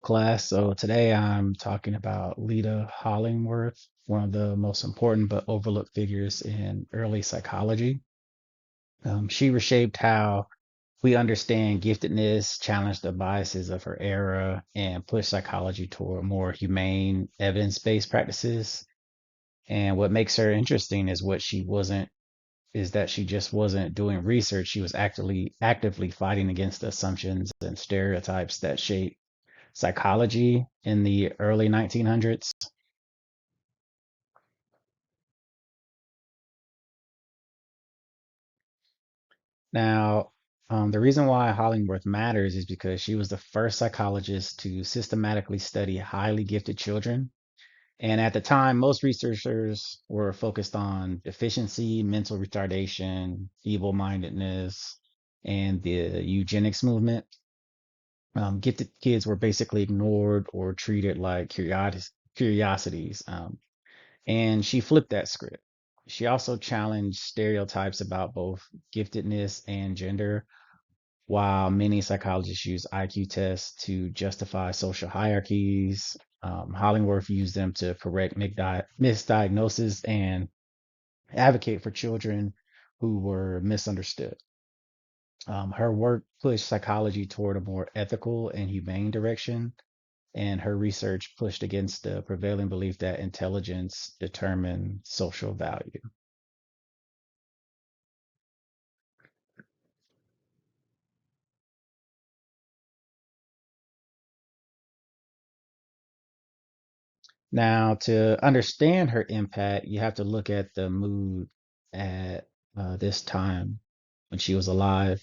Class. So today I'm talking about Leta Hollingworth, one of the most important but overlooked figures in early psychology. She reshaped how we understand giftedness, challenged the biases of her era, and pushed psychology toward more humane, evidence-based practices. And what makes her interesting is that she just wasn't doing research. She was actively fighting against the assumptions and stereotypes that shape psychology in the early 1900s. Now, the reason why Hollingworth matters is because she was the first psychologist to systematically study highly gifted children. And at the time, most researchers were focused on deficiency, mental retardation, feeble mindedness, and the eugenics movement. Gifted kids were basically ignored or treated like curiosities. And she flipped that script. She also challenged stereotypes about both giftedness and gender, while many psychologists use IQ tests to justify social hierarchies. Hollingworth used them to correct misdiagnosis and advocate for children who were misunderstood. Her work pushed psychology toward a more ethical and humane direction, and her research pushed against the prevailing belief that intelligence determined social value. Now, to understand her impact, you have to look at the mood at this time when she was alive.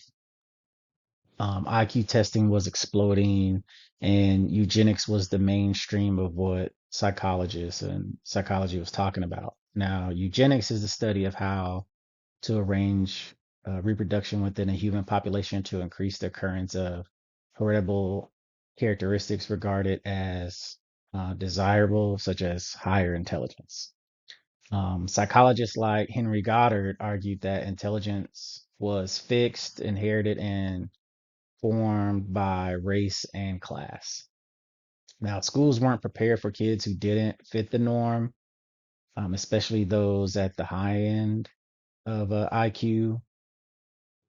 IQ testing was exploding, and eugenics was the mainstream of what psychologists and psychology was talking about. Now, eugenics is the study of how to arrange reproduction within a human population to increase the occurrence of heritable characteristics regarded as desirable, such as higher intelligence. Psychologists like Henry Goddard argued that intelligence was fixed, inherited, and formed by race and class. Now, schools weren't prepared for kids who didn't fit the norm, especially those at the high end of IQ.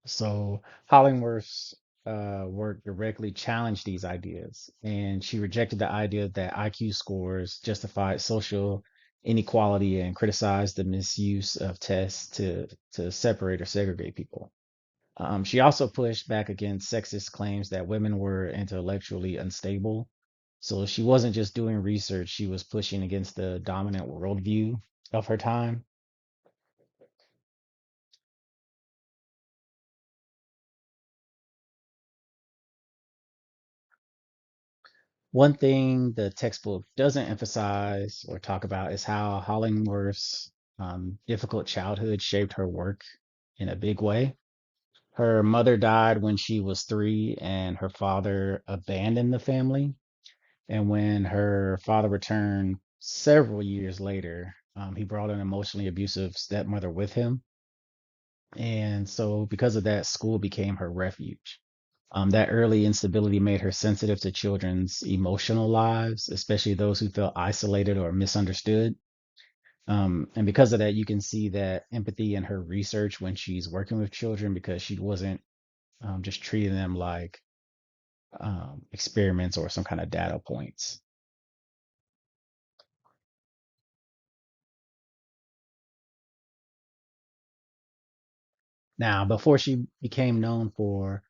So Hollingworth's work directly challenged these ideas, and she rejected the idea that IQ scores justified social inequality and criticized the misuse of tests to separate or segregate people. She also pushed back against sexist claims that women were intellectually unstable. So she wasn't just doing research, she was pushing against the dominant worldview of her time. One thing the textbook doesn't emphasize or talk about is how Hollingworth's difficult childhood shaped her work in a big way. Her mother died when she was 3, and her father abandoned the family. And when her father returned several years later, he brought an emotionally abusive stepmother with him. And so, because of that, school became her refuge. That early instability made her sensitive to children's emotional lives, especially those who felt isolated or misunderstood. And because of that, you can see that empathy in her research when she's working with children because she wasn't just treating them like experiments or some kind of data points. Now, before she became known for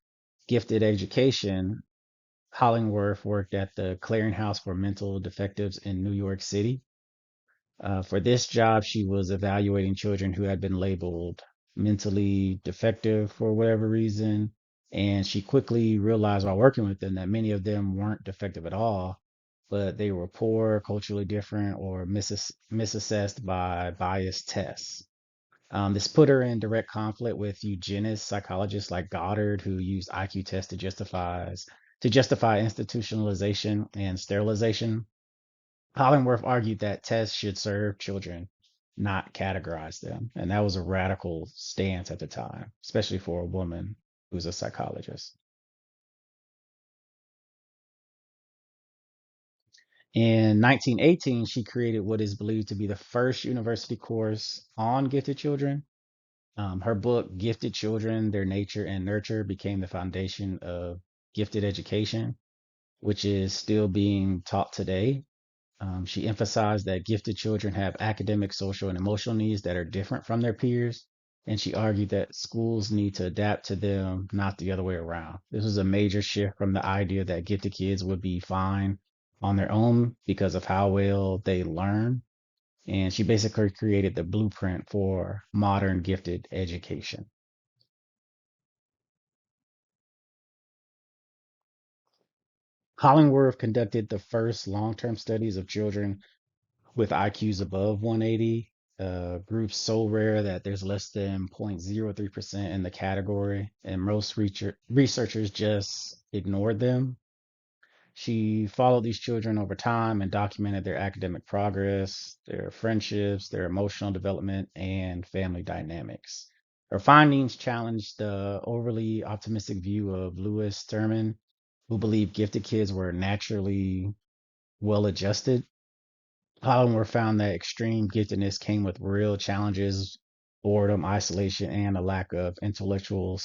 gifted education, Hollingworth worked at the Clearinghouse for Mental Defectives in New York City. For this job, she was evaluating children who had been labeled mentally defective for whatever reason. And she quickly realized while working with them that many of them weren't defective at all, but they were poor, culturally different, or misassessed by biased tests. This put her in direct conflict with eugenist psychologists like Goddard, who used IQ tests to justify institutionalization and sterilization. Hollingworth argued that tests should serve children, not categorize them, and that was a radical stance at the time, especially for a woman who's a psychologist. In 1918, she created what is believed to be the first university course on gifted children. Her book, Gifted Children, Their Nature and Nurture, became the foundation of gifted education, which is still being taught today. She emphasized that gifted children have academic, social, and emotional needs that are different from their peers. And she argued that schools need to adapt to them, not the other way around. This was a major shift from the idea that gifted kids would be fine on their own because of how well they learn. And she basically created the blueprint for modern gifted education. Hollingworth conducted the first long term studies of children with IQs above 180, groups so rare that there's less than 0.03% in the category, and most researchers just ignored them. She followed these children over time and documented their academic progress, their friendships, their emotional development, and family dynamics. Her findings challenged the overly optimistic view of Lewis Terman, who believed gifted kids were naturally well adjusted. Hollingworth found that extreme giftedness came with real challenges, boredom, isolation, and a lack of intellectual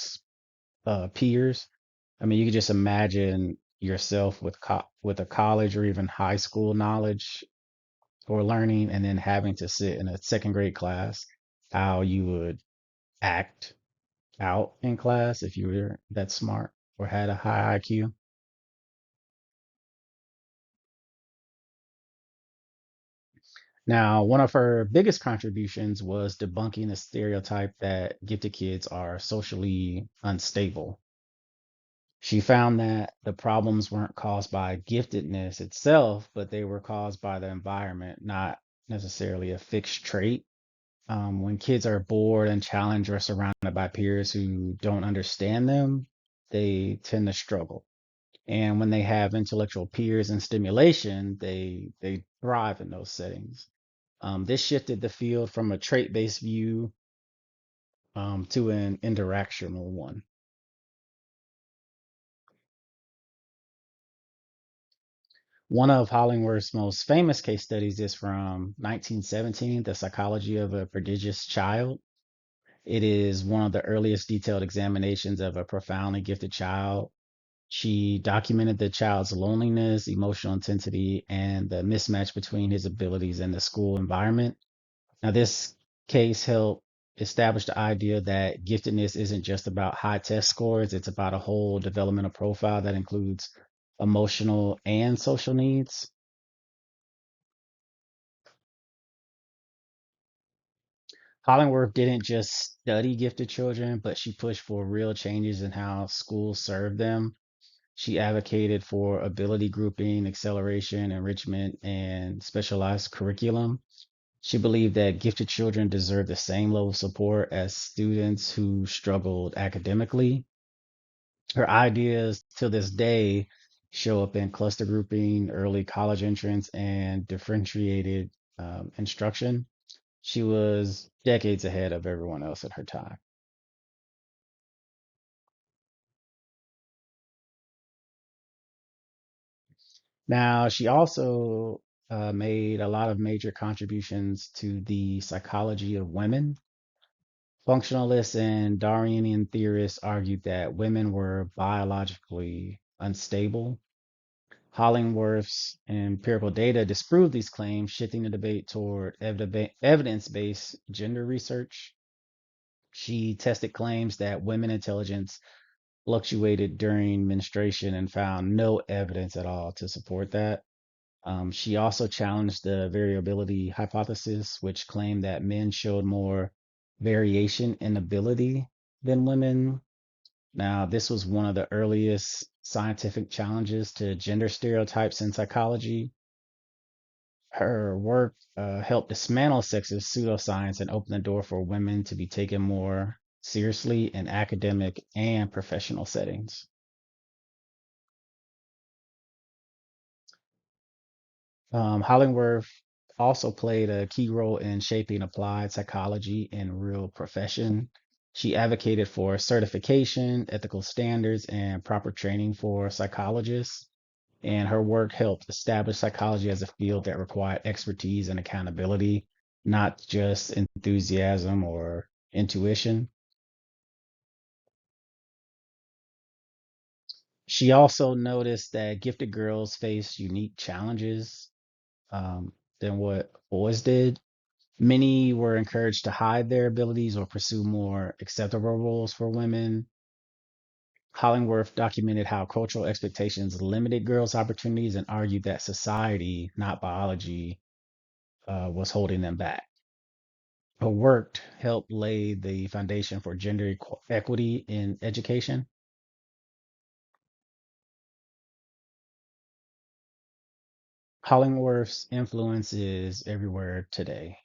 peers. I mean, you could just imagine yourself with with a college or even high school knowledge or learning, and then having to sit in a second grade class, how you would act out in class if you were that smart or had a high IQ. Now, one of her biggest contributions was debunking the stereotype that gifted kids are socially unstable. She found that the problems weren't caused by giftedness itself, but they were caused by the environment, not necessarily a fixed trait. When kids are bored and challenged or surrounded by peers who don't understand them, they tend to struggle. And when they have intellectual peers and stimulation, they thrive in those settings. This shifted the field from a trait-based view to an interactional one. One of Hollingworth's most famous case studies is from 1917, The Psychology of a Prodigious Child. It is one of the earliest detailed examinations of a profoundly gifted child. She documented the child's loneliness, emotional intensity, and the mismatch between his abilities and the school environment. Now, this case helped establish the idea that giftedness isn't just about high test scores, it's about a whole developmental profile that includes emotional and social needs. Hollingworth didn't just study gifted children, but she pushed for real changes in how schools serve them. She advocated for ability grouping, acceleration, enrichment, and specialized curriculum. She believed that gifted children deserve the same level of support as students who struggled academically. Her ideas to this day show up in cluster grouping, early college entrance, and differentiated instruction. She was decades ahead of everyone else at her time. Now, she also made a lot of major contributions to the psychology of women. Functionalists and Darwinian theorists argued that women were biologically unstable. Hollingworth's empirical data disproved these claims, shifting the debate toward evidence based gender research. She tested claims that women intelligence fluctuated during menstruation and found no evidence at all to support that. She also challenged the variability hypothesis, which claimed that men showed more variation in ability than women. Now, this was one of the earliest scientific challenges to gender stereotypes in psychology. Her work helped dismantle sexist pseudoscience and open the door for women to be taken more seriously in academic and professional settings. Hollingworth also played a key role in shaping applied psychology in real profession. She advocated for certification, ethical standards, and proper training for psychologists. And her work helped establish psychology as a field that required expertise and accountability, not just enthusiasm or intuition. She also noticed that gifted girls face unique challenges um, than what boys did. Many were encouraged to hide their abilities or pursue more acceptable roles for women. Hollingworth documented how cultural expectations limited girls' opportunities and argued that society, not biology, was holding them back. Her work helped lay the foundation for gender equity in education. Hollingworth's influence is everywhere today.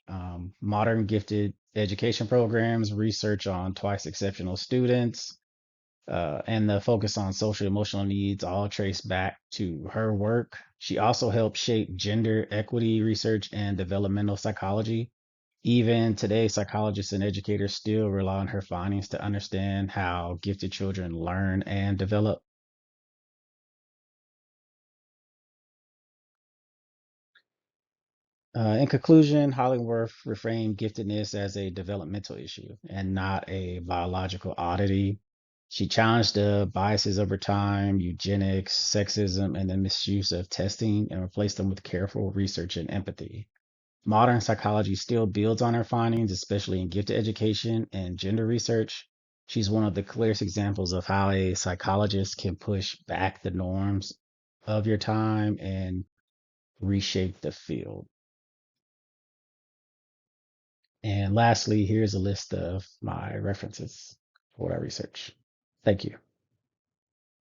Modern gifted education programs, research on twice exceptional students, and the focus on social emotional needs all trace back to her work. She also helped shape gender equity research and developmental psychology. Even today, psychologists and educators still rely on her findings to understand how gifted children learn and develop. In conclusion, Hollingworth reframed giftedness as a developmental issue and not a biological oddity. She challenged the biases over time, eugenics, sexism, and the misuse of testing and replaced them with careful research and empathy. Modern psychology still builds on her findings, especially in gifted education and gender research. She's one of the clearest examples of how a psychologist can push back the norms of your time and reshape the field. And lastly, here's a list of my references for what I research. Thank you.